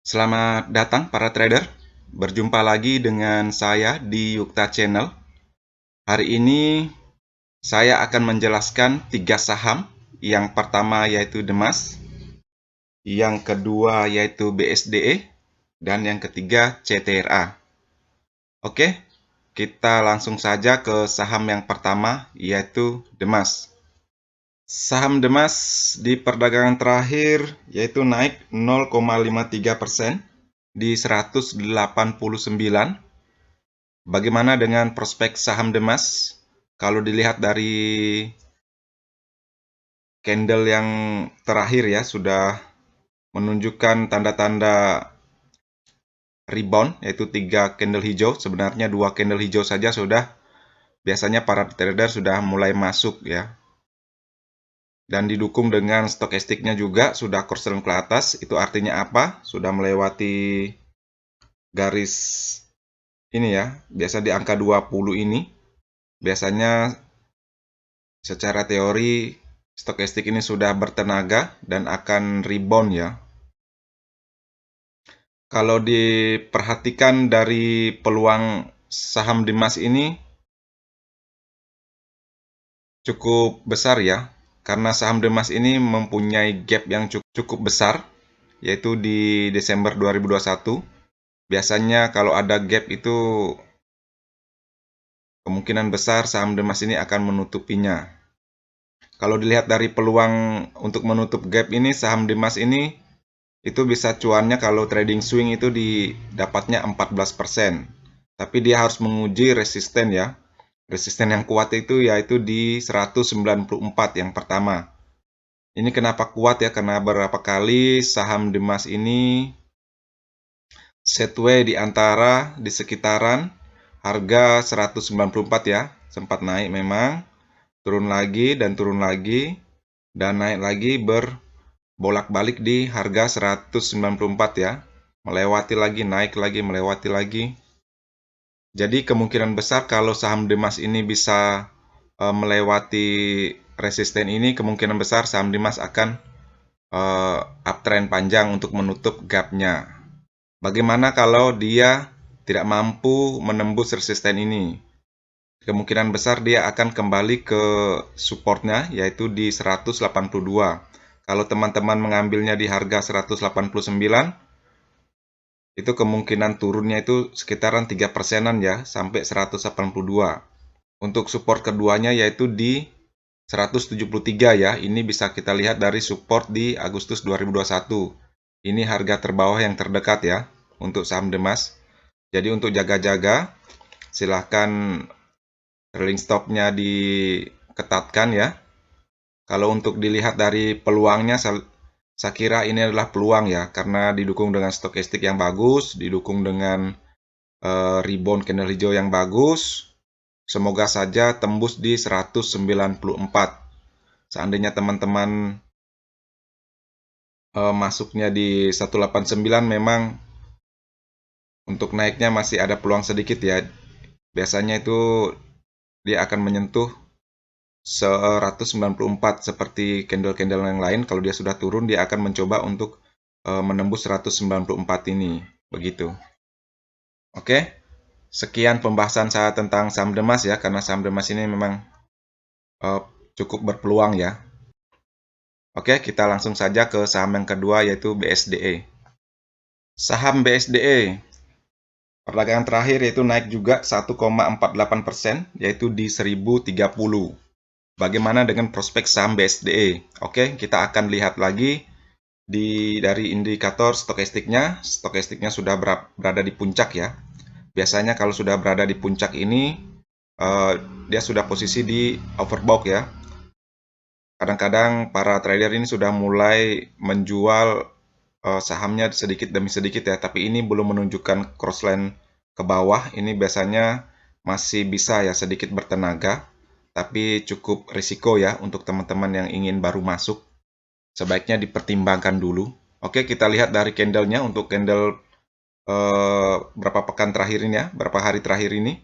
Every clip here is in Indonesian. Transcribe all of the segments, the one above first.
Selamat datang para trader. Berjumpa lagi dengan saya di Yukta Channel. Hari ini saya akan menjelaskan 3 saham. Yang pertama yaitu Demas, yang kedua yaitu BSDE, dan yang ketiga CTRA. Oke, kita langsung saja ke saham yang pertama yaitu Demas. Saham Demas di perdagangan terakhir yaitu naik 0,53% di 189. Bagaimana dengan prospek saham Demas? Kalau dilihat dari candle yang terakhir ya, sudah menunjukkan tanda-tanda rebound, yaitu 3 candle hijau. Sebenarnya 2 candle hijau saja sudah, biasanya para trader sudah mulai masuk ya. Dan didukung dengan stokastiknya juga sudah crossrun ke atas. Itu artinya apa? Sudah melewati garis ini ya, biasa di angka 20 ini. Biasanya secara teori stokastik ini sudah bertenaga dan akan rebound ya. Kalau diperhatikan dari peluang saham Demas ini cukup besar ya, karena saham Demas ini mempunyai gap yang cukup besar, yaitu di Desember 2021. Biasanya kalau ada gap itu kemungkinan besar saham Demas ini akan menutupinya. Kalau dilihat dari peluang untuk menutup gap ini, saham Demas ini itu bisa cuannya kalau trading swing itu didapatnya 14%. Tapi dia harus menguji resisten ya. Resisten yang kuat itu yaitu di 194 yang pertama. Ini kenapa kuat ya? Karena beberapa kali saham Demas ini setway di antara di sekitaran harga 194 ya. Sempat naik memang, turun lagi dan turun lagi dan naik lagi bolak-balik di harga 194 ya. Melewati lagi, naik lagi, melewati lagi. Jadi kemungkinan besar kalau saham Demas ini bisa melewati resisten ini, kemungkinan besar saham Demas akan uptrend panjang untuk menutup gapnya. Bagaimana kalau dia tidak mampu menembus resisten ini? Kemungkinan besar dia akan kembali ke supportnya, yaitu di 182. Kalau teman-teman mengambilnya di harga 189, itu kemungkinan turunnya itu sekitaran 3%-an ya, sampai 182. Untuk support keduanya yaitu di 173 ya. Ini bisa kita lihat dari support di Agustus 2021. Ini harga terbawah yang terdekat ya untuk saham Demas. Jadi untuk jaga-jaga, silahkan trailing stopnya diketatkan ya. Kalau untuk dilihat dari peluangnya, saya kira ini adalah peluang ya, karena didukung dengan stokastik yang bagus, didukung dengan rebound candle hijau yang bagus. Semoga saja tembus di 194. Seandainya teman-teman masuknya di 189, memang untuk naiknya masih ada peluang sedikit ya. Biasanya itu dia akan menyentuh 194 seperti candle-candle yang lain. Kalau dia sudah turun, dia akan mencoba untuk menembus 194 ini. Begitu. Oke, sekian pembahasan saya tentang saham Demas ya, karena saham Demas ini memang cukup berpeluang ya. Oke, kita langsung saja ke saham yang kedua yaitu BSDE. Saham BSDE perdagangan terakhir yaitu naik juga 1,48%, yaitu di 1030. Bagaimana dengan prospek saham BSDE? Oke, kita akan lihat lagi dari indikator stokastiknya. Stokastiknya sudah berada di puncak ya. Biasanya kalau sudah berada di puncak ini, dia sudah posisi di overbought ya. Kadang-kadang para trader ini sudah mulai menjual sahamnya sedikit demi sedikit ya, tapi ini belum menunjukkan crossline ke bawah. Ini biasanya masih bisa ya sedikit bertenaga, tapi cukup risiko ya untuk teman-teman yang ingin baru masuk. Sebaiknya dipertimbangkan dulu. Oke, kita lihat dari candlenya. Untuk candle berapa pekan terakhir ini ya, berapa hari terakhir ini,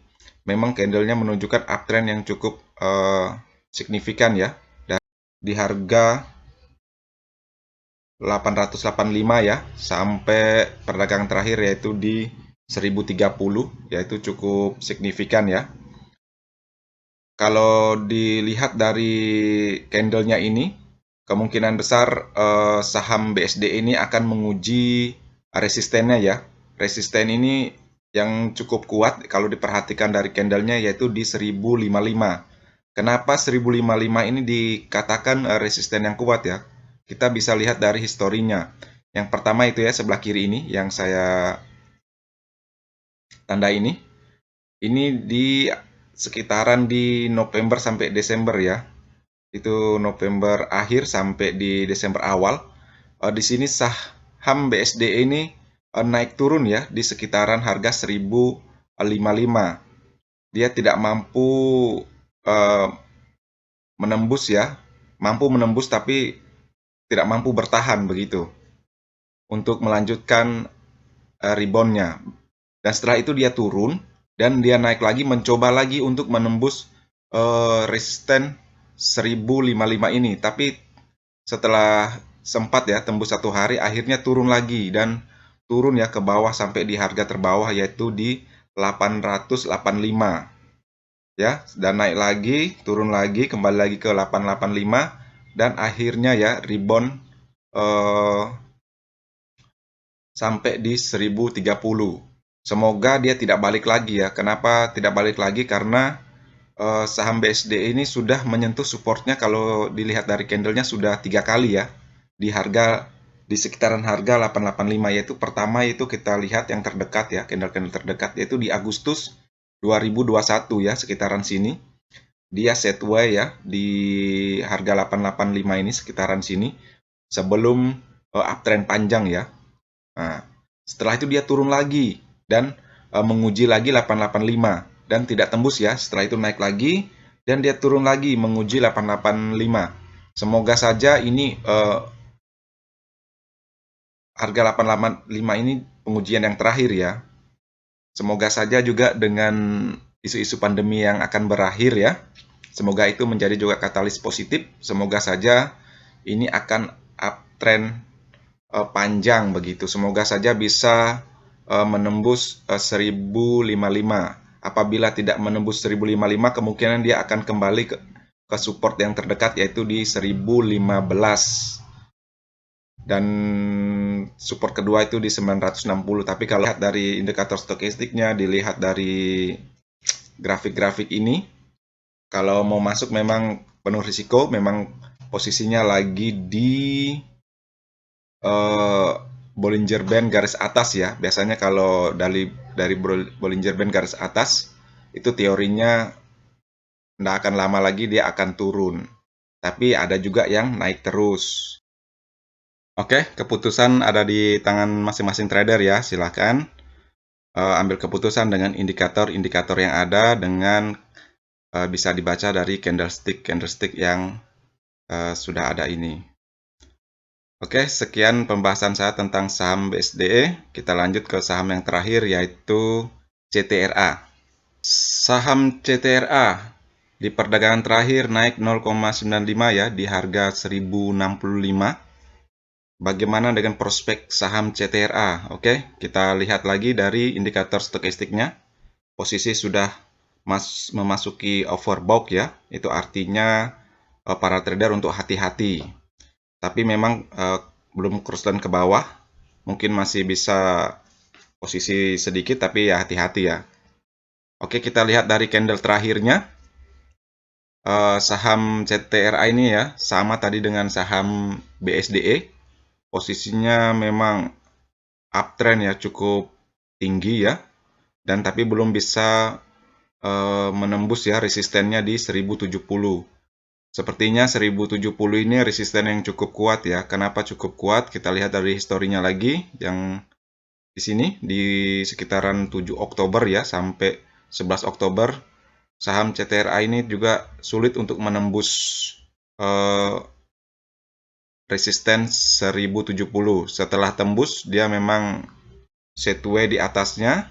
memang candlenya menunjukkan uptrend yang cukup signifikan ya. Dan di harga 885 ya, sampai perdagangan terakhir yaitu di 1030, yaitu cukup signifikan ya. Kalau dilihat dari candlenya ini, kemungkinan besar saham BSD ini akan menguji resistennya ya. Resisten ini yang cukup kuat kalau diperhatikan dari candlenya yaitu di 1055. Kenapa 1055 ini dikatakan resisten yang kuat ya? Kita bisa lihat dari historinya. Yang pertama itu ya sebelah kiri ini yang saya tanda ini. Ini di sekitaran di November sampai Desember ya. Itu November akhir sampai di Desember awal. Di sini saham BSD ini naik turun ya di sekitaran harga 1055. Dia tidak mampu menembus ya, mampu menembus tapi tidak mampu bertahan begitu untuk melanjutkan reboundnya. Dan setelah itu dia turun dan dia naik lagi mencoba lagi untuk menembus resisten 1055 ini. Tapi setelah sempat ya tembus satu hari akhirnya turun lagi dan turun ya ke bawah sampai di harga terbawah yaitu di 885 ya, dan naik lagi, turun lagi, kembali lagi ke 885 dan akhirnya ya rebound sampai di 1030. Semoga dia tidak balik lagi ya. Kenapa tidak balik lagi? Karena saham BSD ini sudah menyentuh supportnya kalau dilihat dari candlenya sudah 3 kali ya di harga di sekitaran harga 885, yaitu pertama itu kita lihat yang terdekat ya, candle-candle terdekat yaitu di Agustus 2021 ya, sekitaran sini dia setway ya di harga 885 ini, sekitaran sini sebelum uptrend panjang ya. Nah, setelah itu dia turun lagi dan menguji lagi 885 dan tidak tembus ya. Setelah itu naik lagi dan dia turun lagi menguji 885. Semoga saja ini harga 885 ini pengujian yang terakhir ya. Semoga saja juga dengan isu-isu pandemi yang akan berakhir ya. Semoga itu menjadi juga katalis positif. Semoga saja ini akan uptrend panjang begitu. Semoga saja bisa menembus 1055. Apabila tidak menembus 1055, kemungkinan dia akan kembali ke support yang terdekat yaitu di 1015. Dan support kedua itu di 960. Tapi kalau lihat dari indikator stokastiknya, dilihat dari grafik-grafik ini, kalau mau masuk memang penuh risiko, memang posisinya lagi di Bollinger Band garis atas ya. Biasanya kalau dari Bollinger Band garis atas itu teorinya tidak akan lama lagi dia akan turun. Tapi ada juga yang naik terus. Oke, keputusan ada di tangan masing-masing trader ya. Silahkan ambil keputusan dengan indikator-indikator yang ada, dengan bisa dibaca dari candlestick yang sudah ada ini. Oke, sekian pembahasan saya tentang saham BSDE. Kita lanjut ke saham yang terakhir yaitu CTRA. Saham CTRA di perdagangan terakhir naik 0,95 ya di harga 1065. Bagaimana dengan prospek saham CTRA? Oke, kita lihat lagi dari indikator stokastiknya. Posisi sudah memasuki overbought ya. Itu artinya para trader untuk hati-hati. Tapi memang belum crossline ke bawah. Mungkin masih bisa posisi sedikit, tapi ya hati-hati ya. Oke, kita lihat dari candle terakhirnya. Saham CTRA ini ya, sama tadi dengan saham BSDE. Posisinya memang uptrend ya, cukup tinggi ya, dan tapi belum bisa menembus ya resistennya di 1070. Sepertinya 1070 ini resisten yang cukup kuat ya. Kenapa cukup kuat? Kita lihat dari historinya lagi yang di sini di sekitaran 7 Oktober ya sampai 11 Oktober saham CTRA ini juga sulit untuk menembus resisten 1070. Setelah tembus dia memang setway di atasnya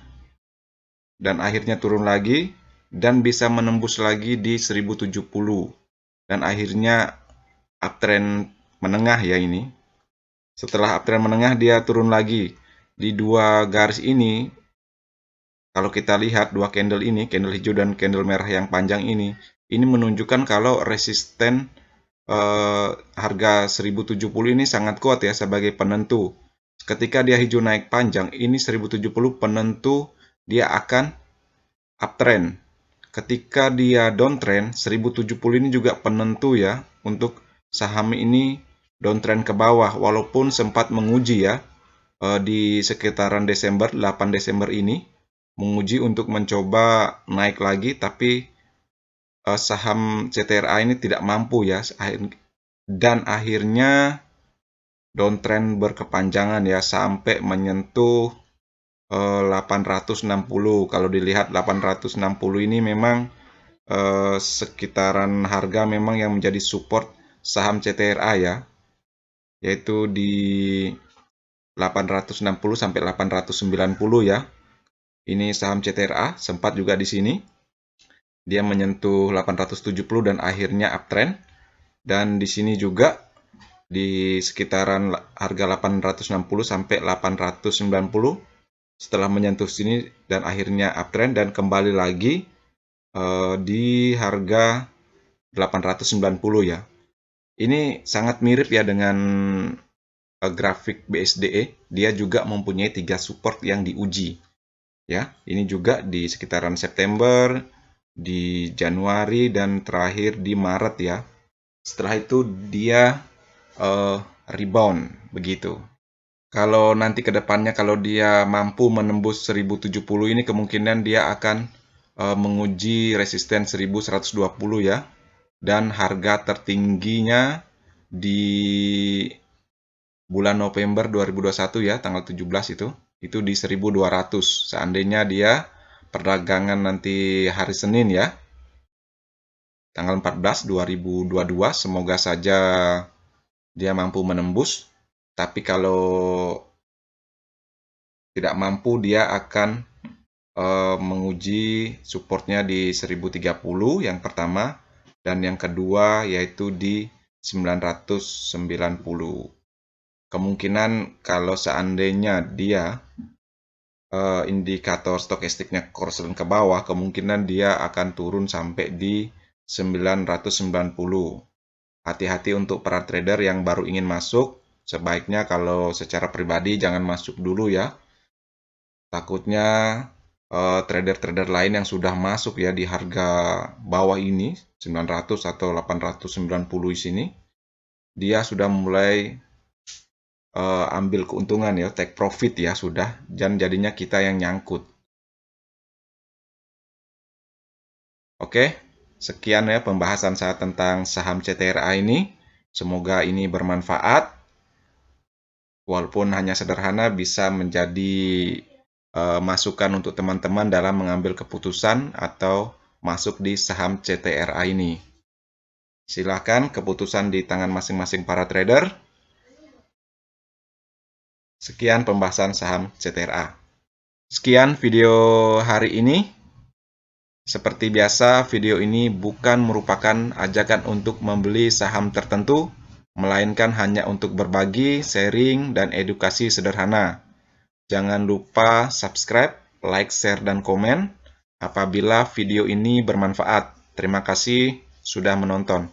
dan akhirnya turun lagi dan bisa menembus lagi di 1070 dan akhirnya uptrend menengah ya ini. Setelah uptrend menengah dia turun lagi. Di dua garis ini, kalau kita lihat dua candle ini, candle hijau dan candle merah yang panjang ini menunjukkan kalau resisten harga 1070 ini sangat kuat ya sebagai penentu. Ketika dia hijau naik panjang, ini 1070 penentu dia akan uptrend. Ketika dia downtrend, 1070 ini juga penentu ya untuk saham ini downtrend ke bawah, walaupun sempat menguji ya di sekitaran Desember, 8 Desember ini menguji untuk mencoba naik lagi, tapi saham CTRA ini tidak mampu ya, dan akhirnya downtrend berkepanjangan ya sampai menyentuh 860. Kalau dilihat 860 ini memang sekitaran harga memang yang menjadi support saham CTRA ya, yaitu di 860 sampai 890 ya. Ini saham CTRA sempat juga di sini. Dia menyentuh 870 dan akhirnya uptrend. Dan di sini juga di sekitaran harga 860 sampai 890 setelah menyentuh sini dan akhirnya uptrend dan kembali lagi di harga 890 ya. Ini sangat mirip ya dengan grafik BSDE. Dia juga mempunyai 3 support yang diuji. Ya, ini juga di sekitaran September, di Januari dan terakhir di Maret ya. Setelah itu dia rebound begitu. Kalau nanti ke depannya kalau dia mampu menembus 1070 ini kemungkinan dia akan menguji resisten 1120 ya. Dan harga tertingginya di bulan November 2021 ya, tanggal 17 itu di 1200. Seandainya dia perdagangan nanti hari Senin ya, tanggal 14 2022, semoga saja dia mampu menembus. Tapi kalau tidak mampu, dia akan menguji supportnya di 1030 yang pertama, dan yang kedua yaitu di 990. Kemungkinan kalau seandainya dia indikator stokastiknya korslen ke bawah, kemungkinan dia akan turun sampai di 990. Hati-hati untuk para trader yang baru ingin masuk, sebaiknya kalau secara pribadi jangan masuk dulu ya. Takutnya trader-trader lain yang sudah masuk ya di harga bawah ini, 900 atau 890 di sini, dia sudah mulai ambil keuntungan ya, take profit ya sudah, dan jadinya kita yang nyangkut. Oke, sekian ya pembahasan saya tentang saham CTRA ini. Semoga ini bermanfaat. Walaupun hanya sederhana, bisa menjadi masukan untuk teman-teman dalam mengambil keputusan atau masuk di saham CTRA ini. Silakan, keputusan di tangan masing-masing para trader. Sekian pembahasan saham CTRA. Sekian video hari ini. Seperti biasa, video ini bukan merupakan ajakan untuk membeli saham tertentu, melainkan hanya untuk berbagi, sharing, dan edukasi sederhana. Jangan lupa subscribe, like, share, dan komen apabila video ini bermanfaat. Terima kasih sudah menonton.